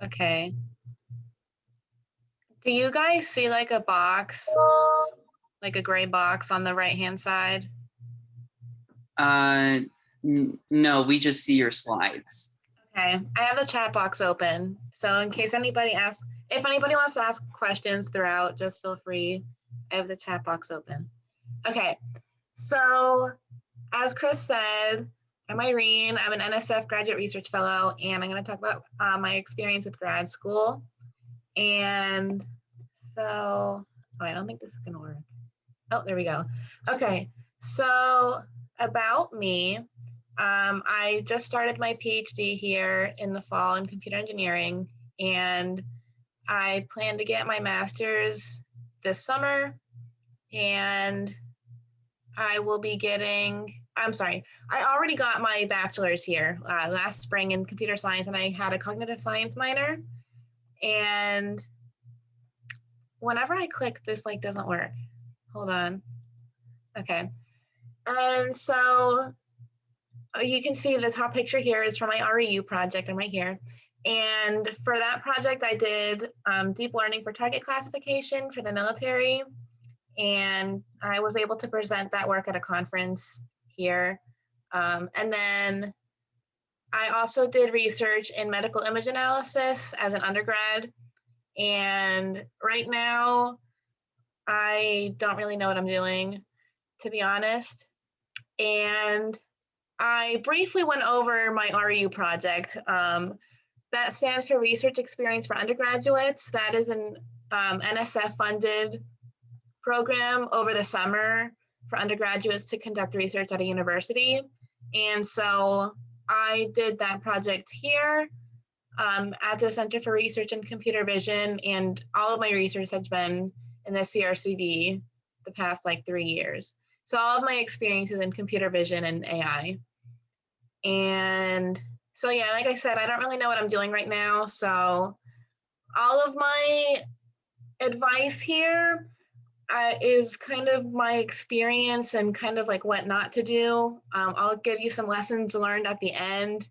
Okay. Do you guys see like a box, like a gray box on the right-hand side? No, we just see your slides. Okay, I have the chat box open. So in case anybody asks, if anybody wants to ask questions throughout, just feel free. I have the chat box open. Okay, so as Chris said, I'm Irene. I'm an NSF Graduate Research Fellow, and I'm going to talk about my experience with grad school. And so, I don't think this is going to work. Oh, there we go. Okay, so about me, I just started my PhD here in the fall in computer engineering, and I plan to get my master's this summer, and I will be getting, I'm sorry, I already got my bachelor's here last spring in computer science, and I had a cognitive science minor. And whenever I click, this like doesn't work. Hold on. Okay. And so you can see the top picture here is from my REU project. I'm right here. And for that project, I did deep learning for target classification for the military. And I was able to present that work at a conference here. And then I also did research in medical image analysis as an undergrad. And right now, I don't really know what I'm doing, to be honest. And I briefly went over my REU project. That stands for Research Experience for Undergraduates. That is an NSF funded program over the summer for undergraduates to conduct research at a university. And so I did that project here at the Center for Research in Computer Vision, and all of my research has been in the CRCV the past like 3 years. So all of my experiences in computer vision and AI. And so yeah, like I said, I don't really know what I'm doing right now. So all of my advice here is kind of my experience and kind of like what not to do. I'll give you some lessons learned at the end.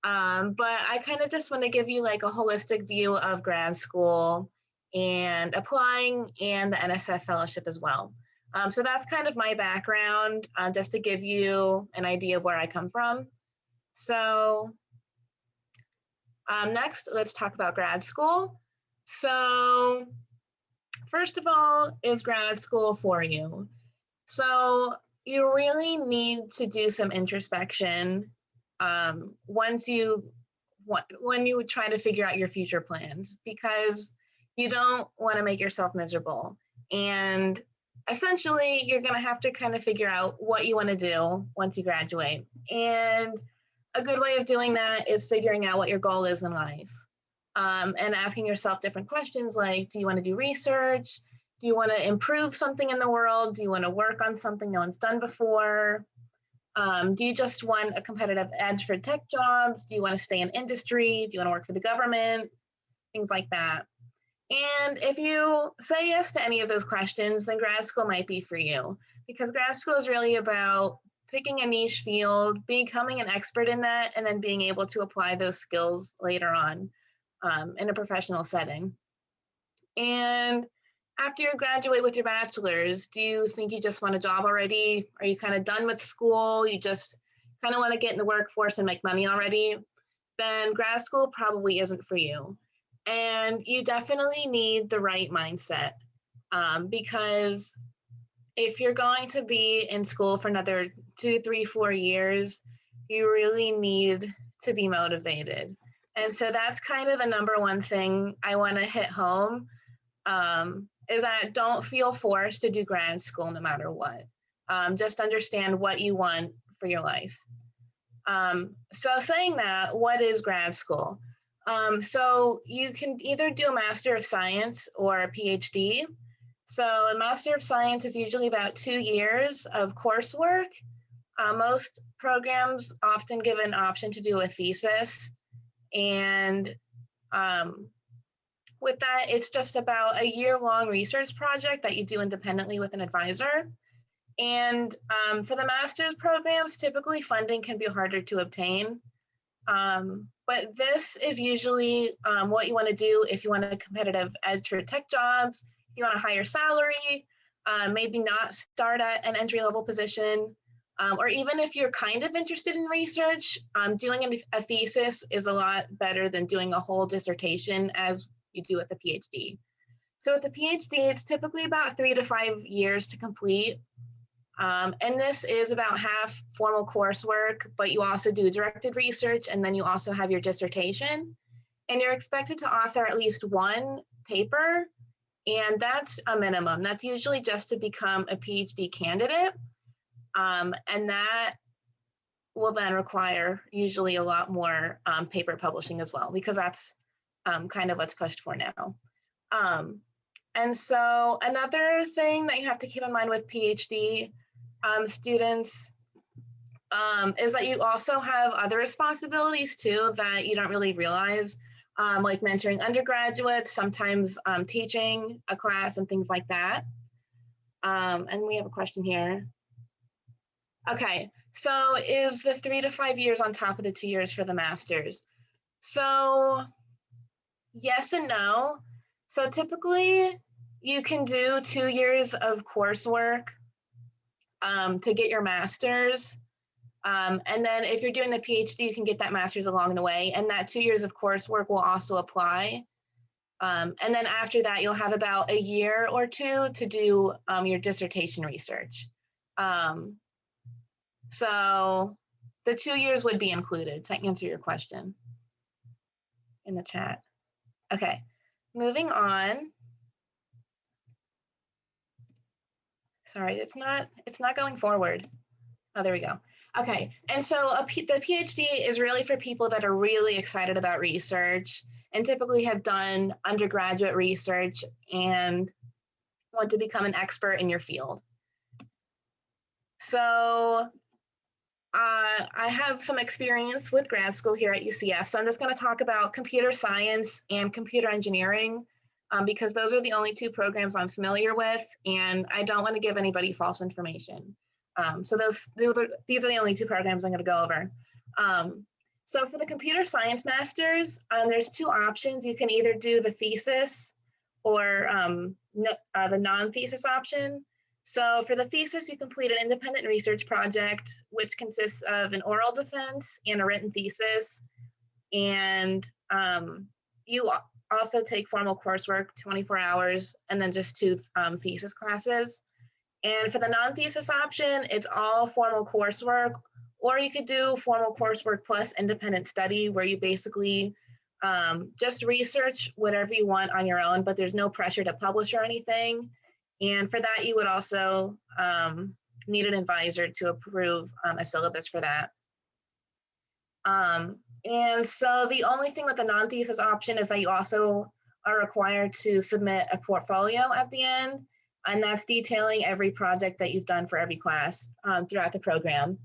But I kind of just want to give you like a holistic view of grad school and applying and the NSF fellowship as well. So that's kind of my background, just to give you an idea of where I come from. So next, let's talk about grad school. So first of all, is grad school for you? So you really need to do some introspection when you try to figure out your future plans, because you don't want to make yourself miserable. And essentially, you're going to have to kind of figure out what you want to do once you graduate. And a good way of doing that is figuring out what your goal is in life, and asking yourself different questions like, do you want to do research? Do you want to improve something in the world? Do you want to work on something no one's done before? Do you just want a competitive edge for tech jobs? Do you want to stay in industry? Do you want to work for the government? Things like that. And if you say yes to any of those questions, then grad school might be for you, because grad school is really about picking a niche field, becoming an expert in that, and then being able to apply those skills later on in a professional setting. And after you graduate with your bachelor's, do you think you just want a job already? Are you kind of done with school? You just kind of want to get in the workforce and make money already? Then grad school probably isn't for you. And you definitely need the right mindset, because if you're going to be in school for another 2, 3, 4 years, you really need to be motivated. And so that's kind of the number one thing I want to hit home, is that don't feel forced to do grad school no matter what. Just understand what you want for your life. So saying that, what is grad school? So you can either do a Master of Science or a PhD. So a Master of Science is usually about 2 years of coursework. Most programs often give an option to do a thesis. And with that, it's just about a year-long research project that you do independently with an advisor. And for the master's programs, typically funding can be harder to obtain. But this is usually what you want to do if you want a competitive edge for tech jobs, if you want a higher salary, maybe not start at an entry-level position, or even if you're kind of interested in research, doing a thesis is a lot better than doing a whole dissertation as you do with a PhD. So with the PhD, it's typically about 3 to 5 years to complete. And this is about half formal coursework, but you also do directed research, and then you also have your dissertation. And you're expected to author at least one paper, and that's a minimum. That's usually just to become a PhD candidate. And that will then require usually a lot more paper publishing as well, because that's kind of what's pushed for now. And so another thing that you have to keep in mind with PhD students is that you also have other responsibilities too that you don't really realize, like mentoring undergraduates, sometimes teaching a class and things like that. And we have a question here. Okay, so is the 3 to 5 years on top of the 2 years for the master's? So yes and no. So typically you can do 2 years of coursework to get your master's. And then if you're doing the PhD, you can get that master's along the way. And that 2 years of coursework will also apply. And then after that, you'll have about a year or two to do your dissertation research. So the 2 years would be included to answer your question in the chat. Okay, moving on. Sorry, it's not going forward. Oh, there we go. Okay, and so the PhD is really for people that are really excited about research and typically have done undergraduate research and want to become an expert in your field. So I have some experience with grad school here at UCF, so I'm just going to talk about computer science and computer engineering because those are the only two programs I'm familiar with, and I don't want to give anybody false information. So these are the only two programs I'm going to go over. So for the computer science masters, there's two options. You can either do the thesis or the non-thesis option. So for the thesis, you complete an independent research project, which consists of an oral defense and a written thesis. And you also take formal coursework, 24 hours, and then just 2 thesis classes. And for the non-thesis option, it's all formal coursework, or you could do formal coursework plus independent study, where you basically just research whatever you want on your own, but there's no pressure to publish or anything. And for that, you would also need an advisor to approve a syllabus for that. And so the only thing with the non-thesis option is that you also are required to submit a portfolio at the end, and that's detailing every project that you've done for every class throughout the program.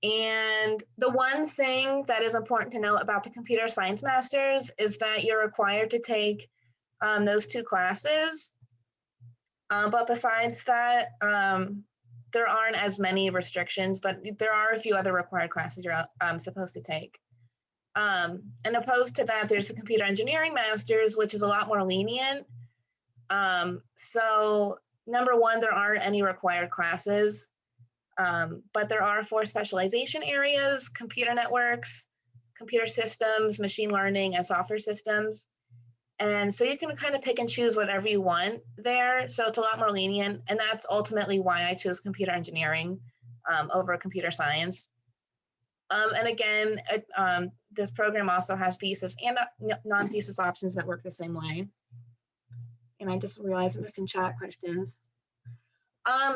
And the one thing that is important to note about the computer science masters is that you're required to take those 2 classes. But besides that, there aren't as many restrictions, but there are a few other required classes you're supposed to take. And opposed to that, there's the computer engineering masters, which is a lot more lenient. So number one, there aren't any required classes, but there are 4 specialization areas: computer networks, computer systems, machine learning, and software systems. And so you can kind of pick and choose whatever you want there. So it's a lot more lenient. And that's ultimately why I chose computer engineering over computer science. And again, this program also has thesis and non-thesis options that work the same way. And I just realized I'm missing chat questions.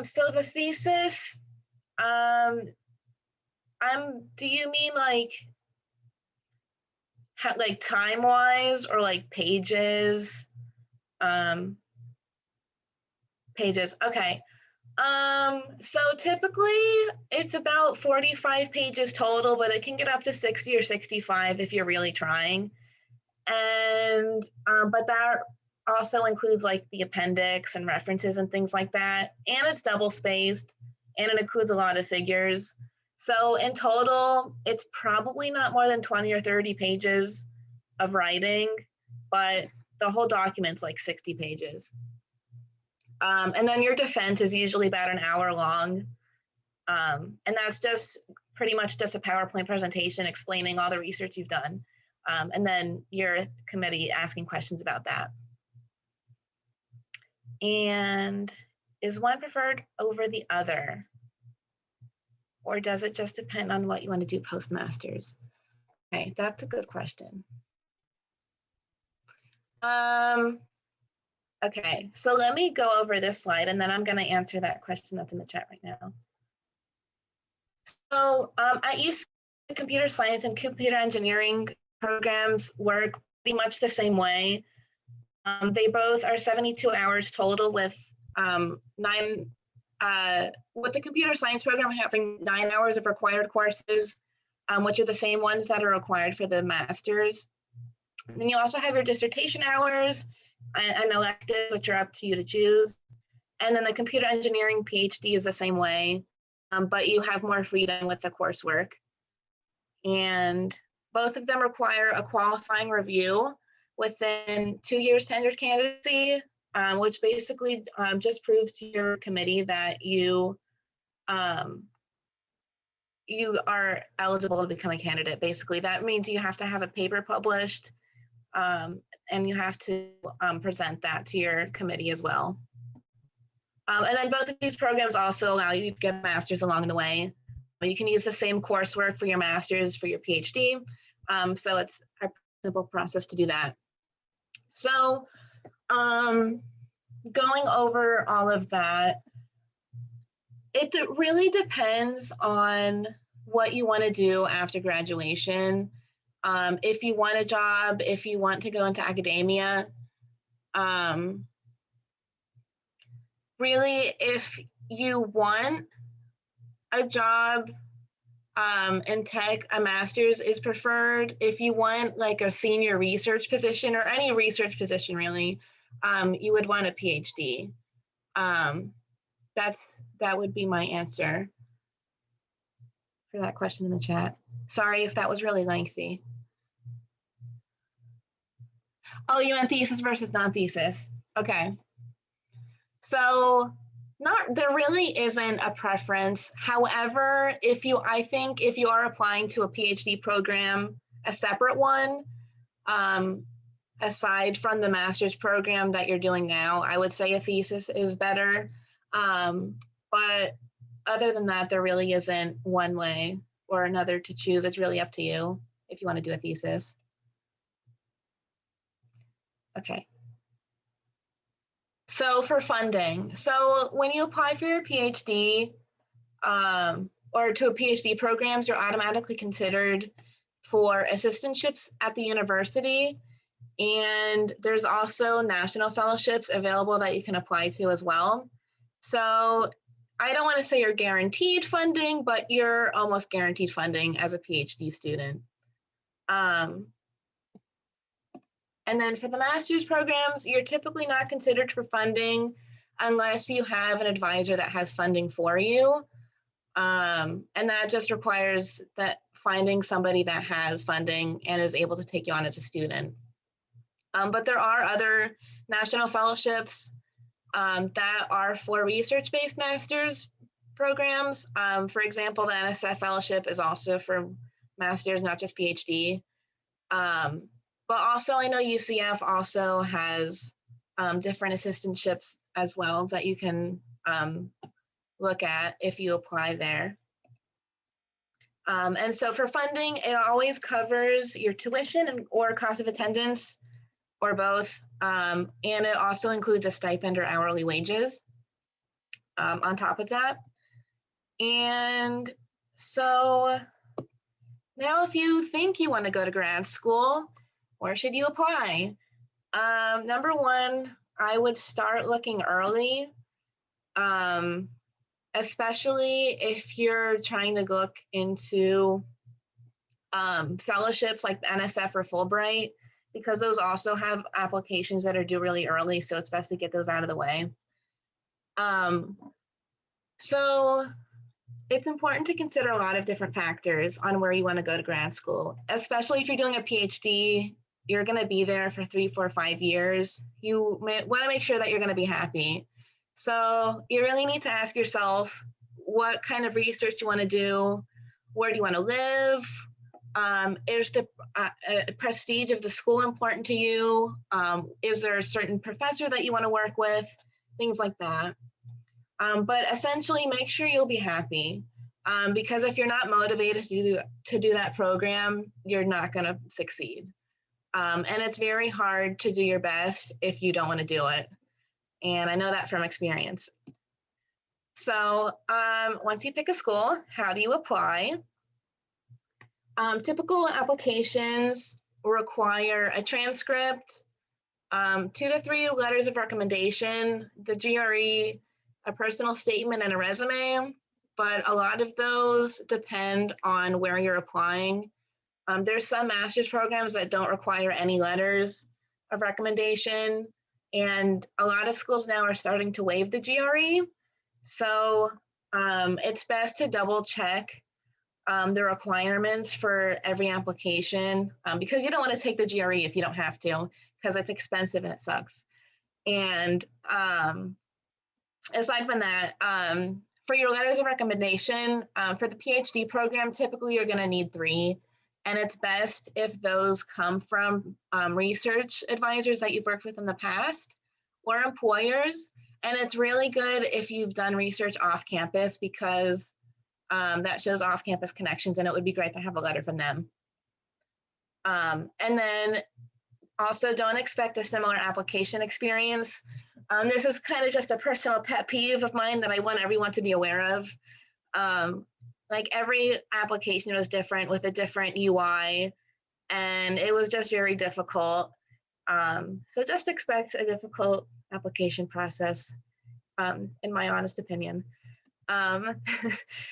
So the thesis, do you mean like time-wise or like pages? Pages, okay. So typically it's about 45 pages total, but it can get up to 60 or 65 if you're really trying. And, but that also includes like the appendix and references and things like that. And it's double spaced, and it includes a lot of figures. So in total, it's probably not more than 20 or 30 pages of writing, but the whole document's like 60 pages. And then your defense is usually about an hour long. And that's just pretty much just a PowerPoint presentation explaining all the research you've done. And then your committee asking questions about that. And is one preferred over the other? Or does it just depend on what you want to do post-masters? Okay, that's a good question. Okay, so let me go over this slide and then I'm going to answer that question that's in the chat right now. So at UC, computer science and computer engineering programs work pretty much the same way. They both are 72 hours total with with the computer science program having 9 hours of required courses, which are the same ones that are required for the masters. And then you also have your dissertation hours and electives, which are up to you to choose. And then the computer engineering PhD is the same way, but you have more freedom with the coursework. And both of them require a qualifying review within 2 years tenured candidacy, which basically just proves to your committee that you are eligible to become a candidate. Basically, that means you have to have a paper published, and you have to present that to your committee as well. And then both of these programs also allow you to get a master's along the way. You can use the same coursework for your master's for your PhD. So it's a simple process to do that. So going over all of that, it really depends on what you want to do after graduation. If you want a job, if you want to go into academia, really, if you want a job in tech, a master's is preferred. If you want like a senior research position or any research position really, you would want a PhD. That would be my answer for that question in the chat. Sorry if that was really lengthy. Oh, you meant thesis versus non-thesis. Okay. So there really isn't a preference. However, I think if you are applying to a PhD program, a separate one, aside from the master's program that you're doing now, I would say a thesis is better. But other than that, there really isn't one way or another to choose. It's really up to you if you want to do a thesis. Okay. So for funding, so when you apply for your PhD or to a PhD programs, you're automatically considered for assistantships at the university. And there's also national fellowships available that you can apply to as well. So I don't want to say you're guaranteed funding, but you're almost guaranteed funding as a PhD student. And then for the master's programs, you're typically not considered for funding unless you have an advisor that has funding for you. And that just requires that finding somebody that has funding and is able to take you on as a student. But there are other national fellowships that are for research-based master's programs. For example, the NSF Fellowship is also for master's, not just PhD. But also I know UCF also has different assistantships as well that you can look at if you apply there. And so for funding, it always covers your tuition or cost of attendance or both. And it also includes a stipend or hourly wages on top of that. And so now if you think you want to go to grad school, where should you apply? Number one, I would start looking early, especially if you're trying to look into fellowships like the NSF or Fulbright, because those also have applications that are due really early, so it's best to get those out of the way. So it's important to consider a lot of different factors on where you want to go to grad school, especially if you're doing a PhD. You're going to be there for 3, 4, 5 years. You want to make sure that you're going to be happy. So you really need to ask yourself what kind of research you want to do, where do you want to live, is the prestige of the school important to you, is there a certain professor that you want to work with, things like that. But essentially make sure you'll be happy, because if you're not motivated to do that program, you're not going to succeed. And it's very hard to do your best if you don't want to do it. And I know that from experience. So once you pick a school, how do you apply? Typical applications require a transcript, 2 to 3 letters of recommendation, the GRE, a personal statement, and a resume. But a lot of those depend on where you're applying. There's some master's programs that don't require any letters of recommendation, and a lot of schools now are starting to waive the GRE. So it's best to double check the requirements for every application, because you don't want to take the GRE if you don't have to, because it's expensive and it sucks. And aside from that, for your letters of recommendation, for the PhD program, typically you're going to need 3. And it's best if those come from research advisors that you've worked with in the past or employers. And it's really good if you've done research off campus, because that shows off-campus connections, and it would be great to have a letter from them. And then also don't expect a similar application experience. This is kind of just a personal pet peeve of mine that I want everyone to be aware of. Like every application was different with a different UI, and it was just very difficult. So just expect a difficult application process, in my honest opinion.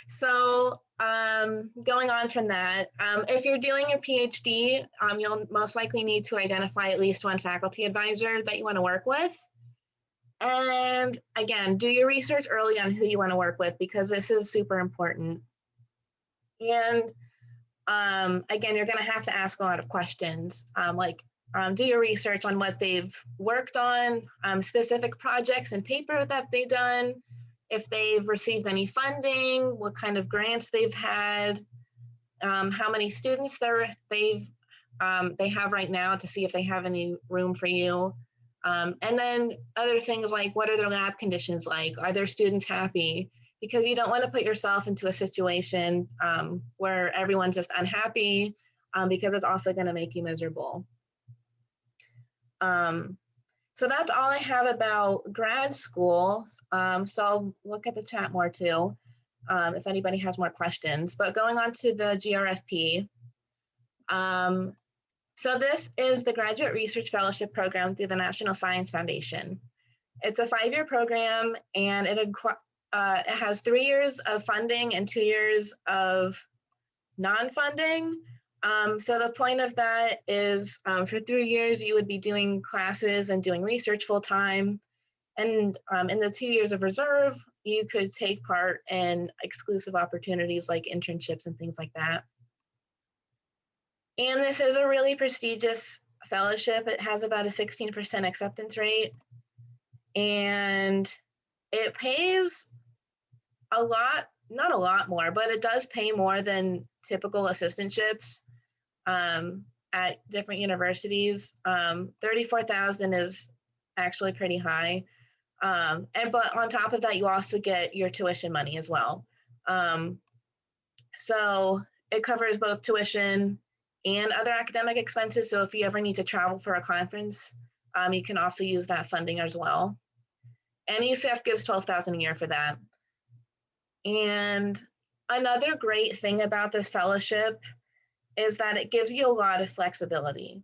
So going on from that, if you're doing a PhD, you'll most likely need to identify at least 1 faculty advisor that you want to work with. And again, do your research early on who you want to work with, because this is super important. And again, you're going to have to ask a lot of questions, do your research on what they've worked on, specific projects and paper that they've done, if they've received any funding, what kind of grants they've had, how many students they have right now, to see if they have any room for you. And then other things like, what are their lab conditions like? Are their students happy? Because you don't want to put yourself into a situation where everyone's just unhappy, because it's also going to make you miserable. So that's all I have about grad school. So I'll look at the chat more too, if anybody has more questions. But going on to the GRFP. So this is the Graduate Research Fellowship program through the National Science Foundation. It's a 5-year program, and it has 3 years of funding and 2 years of non-funding. So the point of that is for 3 years, you would be doing classes and doing research full time. And in the 2 years of reserve, you could take part in exclusive opportunities like internships and things like that. And this is a really prestigious fellowship. It has about a 16% acceptance rate. And it pays a lot, not a lot more, but it does pay more than typical assistantships at different universities. $34,000 is actually pretty high. But on top of that, you also get your tuition money as well. So it covers both tuition and other academic expenses. So if you ever need to travel for a conference, you can also use that funding as well. And UCF gives $12,000 a year for that. And another great thing about this fellowship is that it gives you a lot of flexibility.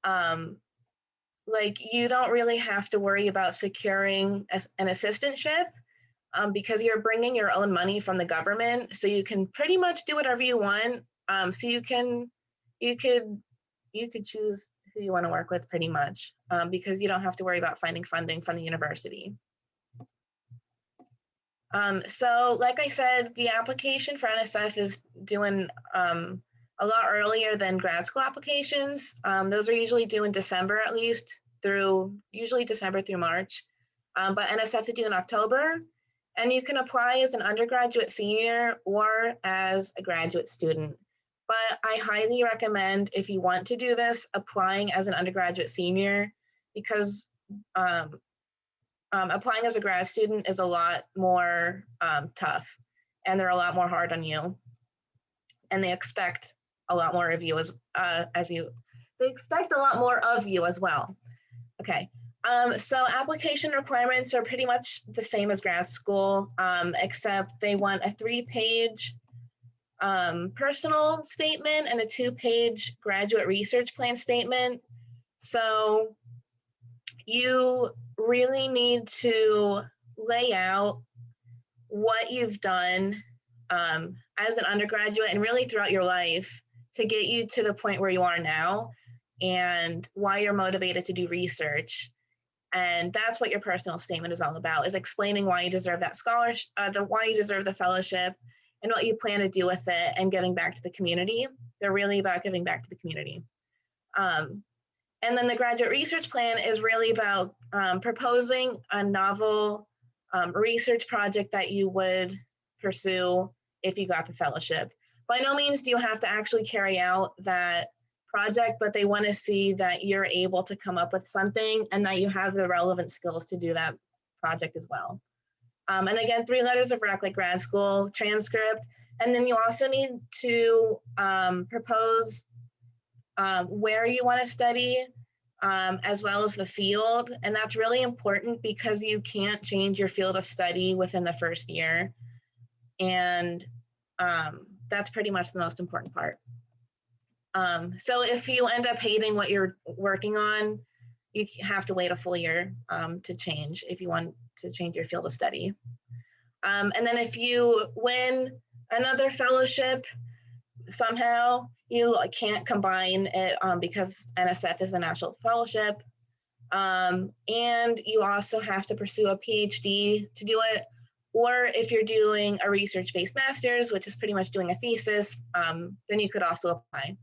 Like you don't really have to worry about securing an assistantship because you're bringing your own money from the government. So you can pretty much do whatever you want. So you could choose who you want to work with pretty much because you don't have to worry about finding funding from the university. So like I said, the application for NSF is doing a lot earlier than grad school applications. Those are usually due in December at least, usually December through March. But NSF is due in October, and you can apply as an undergraduate senior or as a graduate student. But I highly recommend, if you want to do this, applying as an undergraduate senior, because applying as a grad student is a lot more tough, and they're a lot more hard on you, and they expect a lot more of you they expect a lot more of you as well. Okay, so application requirements are pretty much the same as grad school, except they want a 3-page personal statement and a 2-page graduate research plan statement. So you really need to lay out what you've done as an undergraduate and really throughout your life to get you to the point where you are now, and why you're motivated to do research. And that's what your personal statement is all about, is explaining why you deserve that scholarship, why you deserve the fellowship, and what you plan to do with it, and giving back to the community. They're really about giving back to the community. And then the graduate research plan is really about proposing a novel research project that you would pursue if you got the fellowship. By no means do you have to actually carry out that project, but they want to see that you're able to come up with something and that you have the relevant skills to do that project as well. And again, 3 letters of rec, like grad school, transcript, and then you also need to propose where you want to study, as well as the field. And that's really important because you can't change your field of study within the first year. And that's pretty much the most important part. So if you end up hating what you're working on, you have to wait a full year to change, if you want to change your field of study. And then if you win another fellowship, somehow you can't combine it because NSF is a national fellowship. And you also have to pursue a PhD to do it. Or if you're doing a research-based master's, which is pretty much doing a thesis, then you could also apply.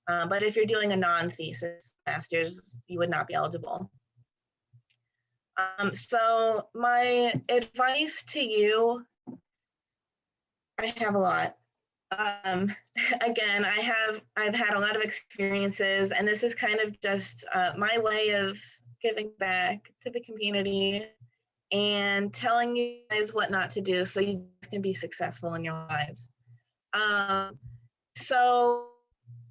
But if you're doing a non-thesis master's, you would not be eligible. So my advice to you, I have a lot. Again, I've had a lot of experiences, and this is kind of just my way of giving back to the community and telling you guys what not to do so you can be successful in your lives. So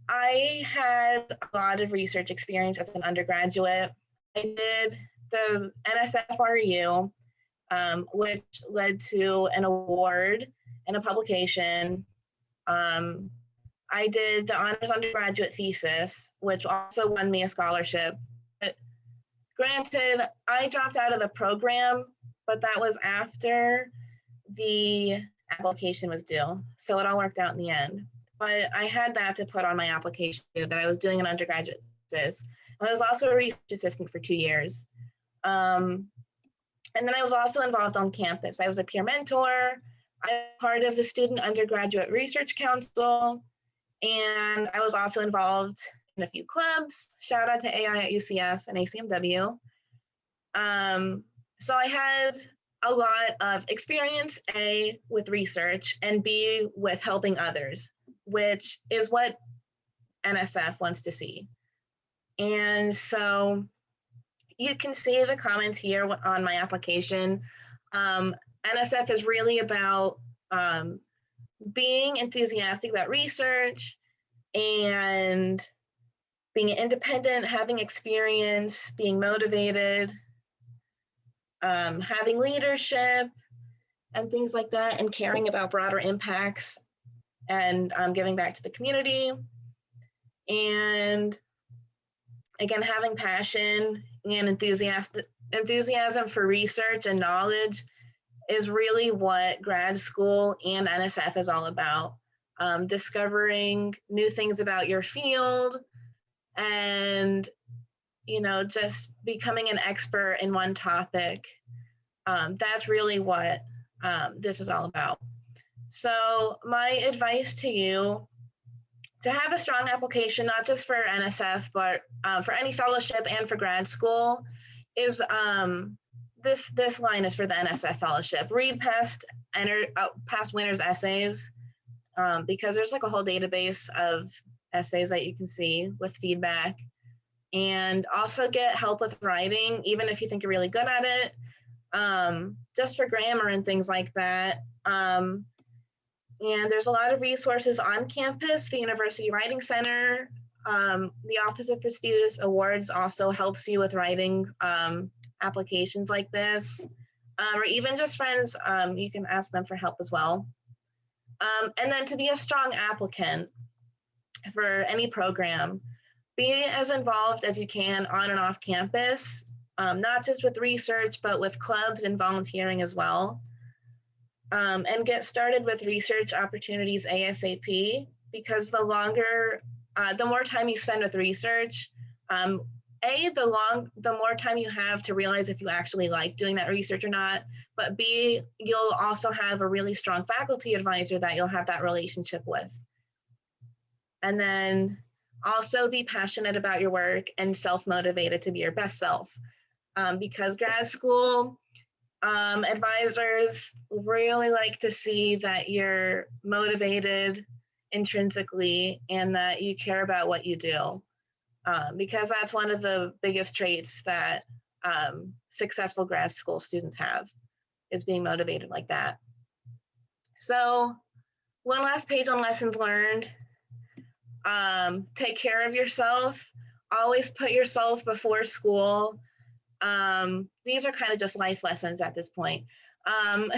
I had a lot of research experience as an undergraduate. I did the NSF RU, which led to an award and a publication. I did the honors undergraduate thesis, which also won me a scholarship. But granted, I dropped out of the program, but that was after the application was due. So it all worked out in the end. But I had that to put on my application that I was doing an undergraduate thesis. And I was also a research assistant for 2 years. And then I was also involved on campus. I was a peer mentor. I was part of the Student Undergraduate Research Council, and I was also involved in a few clubs. Shout out to AI at UCF and ACMW. So I had a lot of experience, A, with research, and B, with helping others, which is what NSF wants to see. And so you can see the comments here on my application. NSF is really about being enthusiastic about research and being independent, having experience, being motivated, having leadership and things like that, and caring about broader impacts and giving back to the community. And again, having passion and enthusiasm for research and knowledge is really what grad school and NSF is all about. Discovering new things about your field and, just becoming an expert in one topic. That's really what this is all about. So my advice to you, to have a strong application, not just for NSF, but for any fellowship and for grad school, is this line is for the NSF fellowship. Read past winners' essays, because there's like a whole database of essays that you can see with feedback. And also get help with writing, even if you think you're really good at it, just for grammar and things like that. And there's a lot of resources on campus. The University Writing Center, the Office of Prestigious Awards also helps you with writing applications like this, or even just friends, you can ask them for help as well. And then to be a strong applicant for any program, be as involved as you can on and off campus, not just with research, but with clubs and volunteering as well. And get started with research opportunities ASAP, because the more time you spend with research, the more time you have to realize if you actually like doing that research or not, but B, you'll also have a really strong faculty advisor that you'll have that relationship with. And then also be passionate about your work and self-motivated to be your best self, because grad school, advisors really like to see that you're motivated intrinsically and that you care about what you do, because that's one of the biggest traits that successful grad school students have, is being motivated like that. So one last page on lessons learned. Take care of yourself. Always put yourself before school. These are kind of just life lessons at this point. I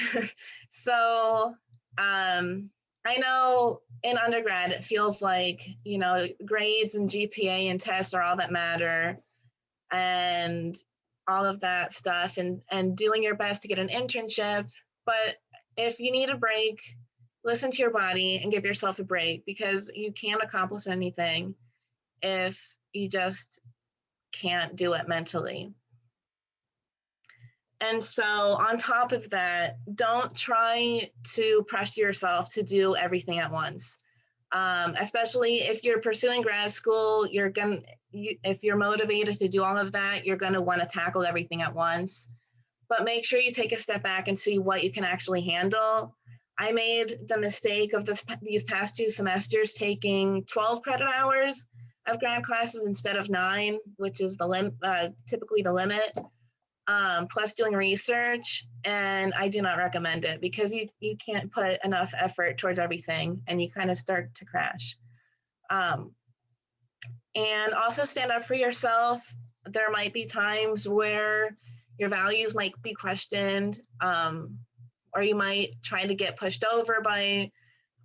know in undergrad, it feels like, grades and GPA and tests are all that matter and all of that stuff, and doing your best to get an internship. But if you need a break, listen to your body and give yourself a break, because you can't accomplish anything if you just can't do it mentally. And so on top of that, don't try to pressure yourself to do everything at once. Especially if you're pursuing grad school, if you're motivated to do all of that, you're gonna wanna tackle everything at once. But make sure you take a step back and see what you can actually handle. I made the mistake of these past 2 semesters taking 12 credit hours of grad classes instead of 9, which is typically the limit. Plus doing research, and I do not recommend it, because you can't put enough effort towards everything and you kind of start to crash. And also stand up for yourself. There might be times where your values might be questioned, or you might try to get pushed over by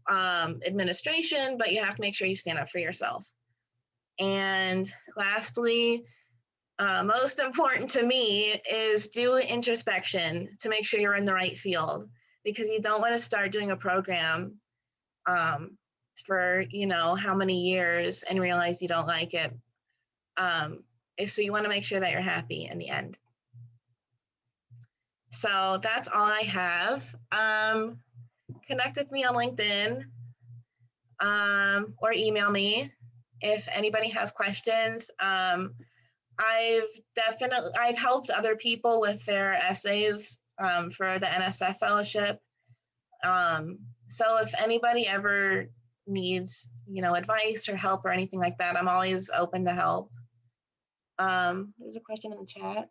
administration, but you have to make sure you stand up for yourself. And lastly, most important to me is do introspection to make sure you're in the right field, because you don't want to start doing a program for how many years and realize you don't like it. So you want to make sure that you're happy in the end. So that's all I have. Connect with me on LinkedIn, or email me if anybody has questions. I've helped other people with their essays for the NSF Fellowship. So if anybody ever needs, advice or help or anything like that, I'm always open to help. There's a question in the chat.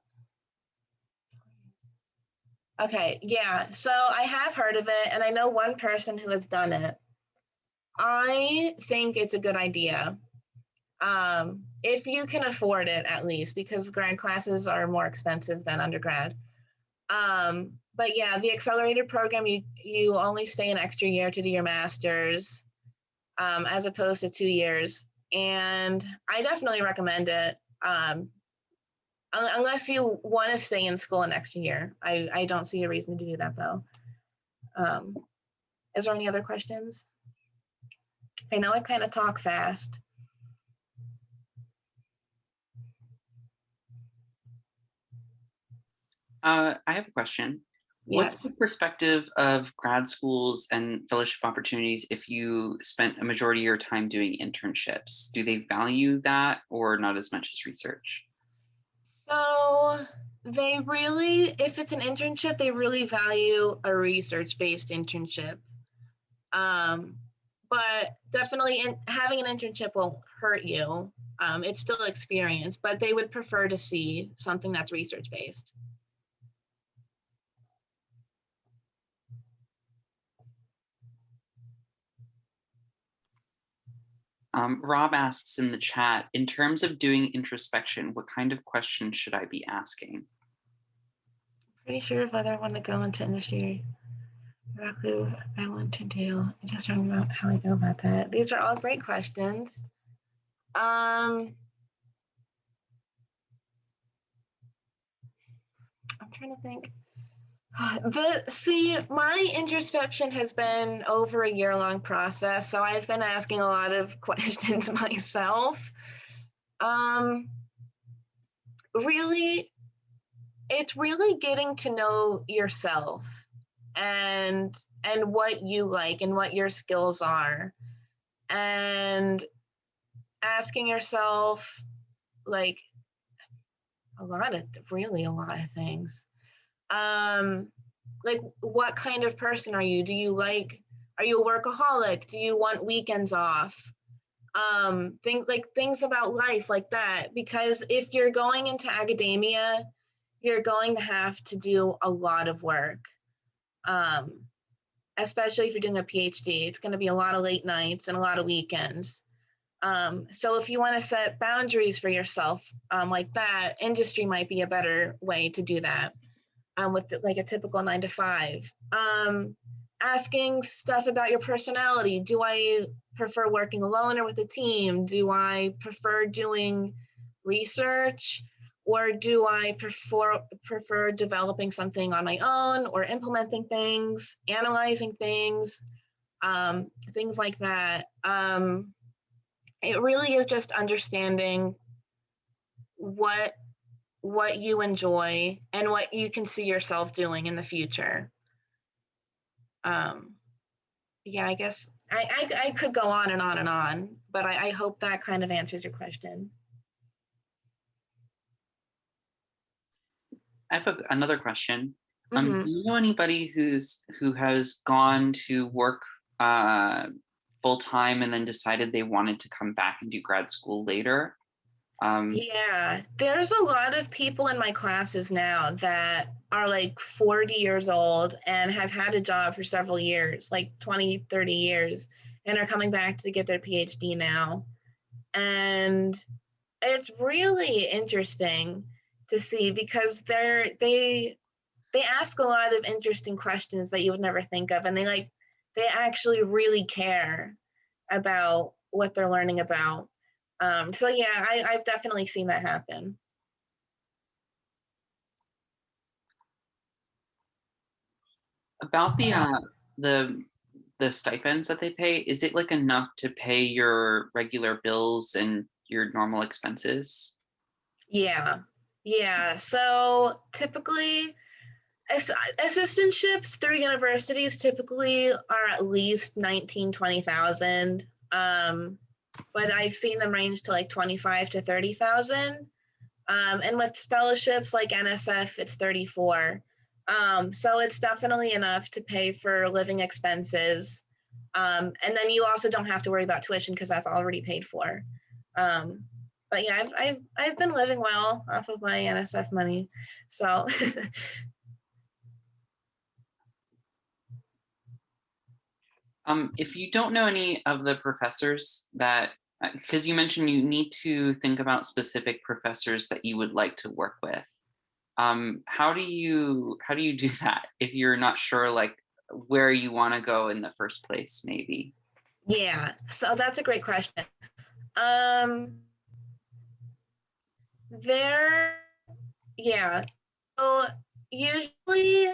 Okay, yeah, so I have heard of it, and I know one person who has done it. I think it's a good idea. If you can afford it, at least, because grad classes are more expensive than undergrad. But yeah, the accelerated program, you only stay an extra year to do your master's, as opposed to 2 years. And I definitely recommend it, unless you want to stay in school an extra year. I don't see a reason to do that, though. Is there any other questions? I know I kind of talk fast. I have a question. What's Yes. the perspective of grad schools and fellowship opportunities if you spent a majority of your time doing internships? Do they value that or not as much as research? So they really, if it's an internship, they really value a research-based internship. But definitely having an internship won't hurt you. It's still experience, but they would prefer to see something that's research-based. Rob asks in the chat, in terms of doing introspection, what kind of questions should I be asking? Pretty sure whether I want to go into industry, exactly what I want to do. I'm just talking about how I go about that. These are all great questions. I'm trying to think. My introspection has been over a year-long process, so I've been asking a lot of questions myself. Really, it's really getting to know yourself and what you like and what your skills are, and asking yourself like a lot of things. Like, what kind of person are you? Are you a workaholic? Do you want weekends off? Things about life like that. Because if you're going into academia, you're going to have to do a lot of work. Especially if you're doing a PhD, it's going to be a lot of late nights and a lot of weekends. So if you want to set boundaries for yourself like that, industry might be a better way to do that. With like a typical 9 to 5. Asking stuff about your personality. Do I prefer working alone or with a team? Do I prefer doing research, or do I prefer developing something on my own, or implementing things, analyzing things, things like that. It really is just understanding what you enjoy and what you can see yourself doing in the future. Yeah, I guess I could go on and on and on, but I hope that kind of answers your question. I have another question. Mm-hmm. Do you know anybody who has gone to work full time and then decided they wanted to come back and do grad school later? Yeah, there's a lot of people in my classes now that are like 40 years old and have had a job for several years, like 20, 30 years, and are coming back to get their PhD now. And it's really interesting to see because they ask a lot of interesting questions that you would never think of, and they actually really care about what they're learning about. So yeah, I've definitely seen that happen. About the stipends that they pay, is it like enough to pay your regular bills and your normal expenses? Yeah. So typically, assistantships through universities typically are at least 19, 20,000. But I've seen them range to like 25 to 30,000. And with fellowships like NSF, it's 34. So it's definitely enough to pay for living expenses. And then you also don't have to worry about tuition because that's already paid for. But yeah, I've been living well off of my NSF money. So If you don't know any of the professors that, because you mentioned you need to think about specific professors that you would like to work with. How do you do that if you're not sure like where you want to go in the first place, maybe? yeah, so that's a great question. Yeah. So usually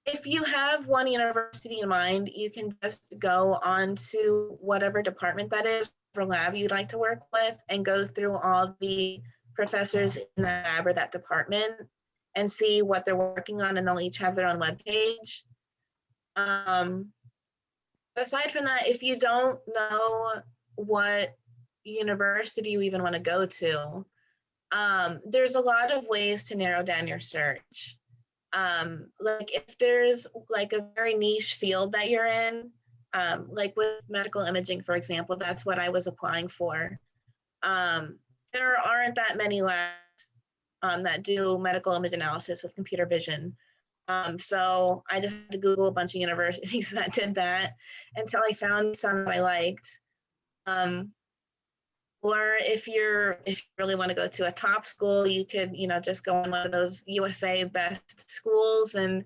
if you have one university in mind, you can just go on to whatever department that is, or lab you'd like to work with, and go through all the professors in the lab or that department and see what they're working on, and they'll each have their own webpage. Aside from that, if you don't know what university you even want to go to, there's a lot of ways to narrow down your search. Like if there's like a very niche field that you're in, like with medical imaging, for example, that's what I was applying for. There aren't that many labs that do medical image analysis with computer vision. So I just had to Google a bunch of universities that did that until I found some that I liked. Or if you really want to go to a top school, you could, just go on one of those USA best schools and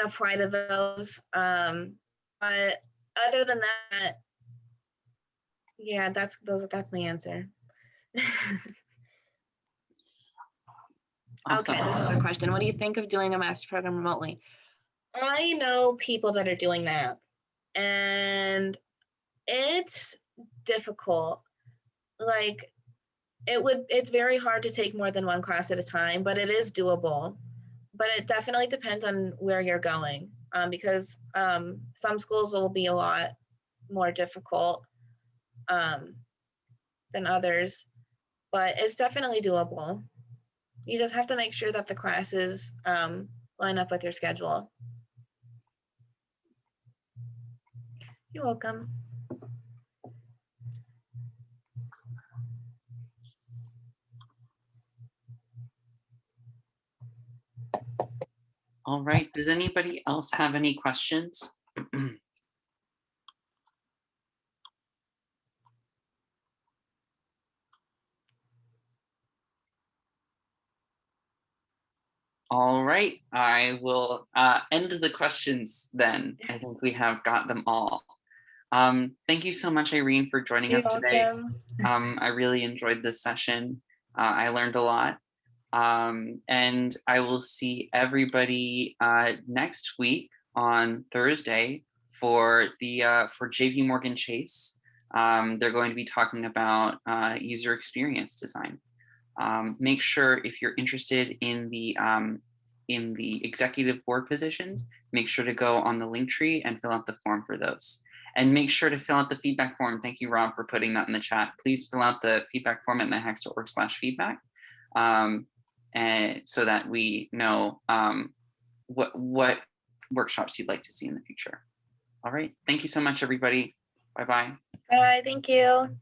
apply to those. But other than that, yeah, that's my answer. Awesome. Okay, this is a question. What do you think of doing a master program remotely? I know people that are doing that, and it's difficult. Like, it's very hard to take more than one class at a time, but it is doable. But it definitely depends on where you're going, because some schools will be a lot more difficult than others, but it's definitely doable. You just have to make sure that the classes line up with your schedule. You're welcome. All right, does anybody else have any questions? All right, I will end the questions then. I think we have got them all. Thank you so much, Irene, for joining You're us today. welcome. I really enjoyed this session. I learned a lot. And I will see everybody next week on Thursday for JP Morgan Chase. They're going to be talking about user experience design. Make sure, if you're interested in the executive board positions, make sure to go on the link tree and fill out the form for those. And make sure to fill out the feedback form. Thank you, Rob, for putting that in the chat. Please fill out the feedback form at netHacks.org/feedback. And so that we know what workshops you'd like to see in the future. All right, thank you so much, everybody. Bye-bye. Bye, thank you.